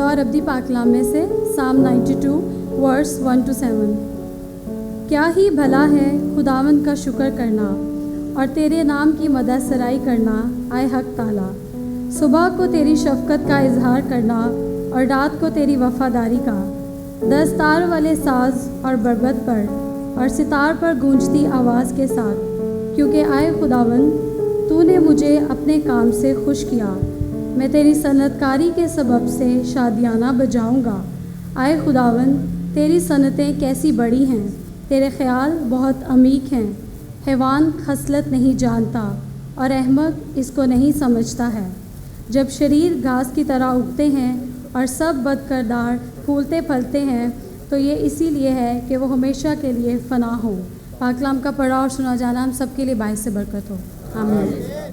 बतौर अब्दी पाकलाम में से साम 92 वर्स 1 to 7। क्या ही भला है खुदावंद का शुक्र करना और तेरे नाम की मदद सराई करना, आए हक ताला। सुबह को तेरी शफ़क़त का इजहार करना और रात को तेरी वफ़ादारी का। 10 तार वाले साज और बरबत पर और सितार पर गूंजती आवाज़ के साथ, क्योंकि आए खुदावंद तूने मुझे अपने काम से खुश किया। मैं तेरी सनतकारी के सबब से शादियाना बजाऊँगा। आए खुदावंद तेरी सनतें कैसी बड़ी हैं, तेरे ख़याल बहुत अमीक हैं। हैवान खसलत नहीं जानता और अहमक इसको नहीं समझता है। जब शरीर घास की तरह उगते हैं और सब बदकरदार फूलते फलते हैं, तो ये इसीलिए है कि वो हमेशा के लिए फ़ना हो। पाकलाम का पढ़ा और सुना जाना हम सब के लिए बाइस से बरकत हो। आमीन।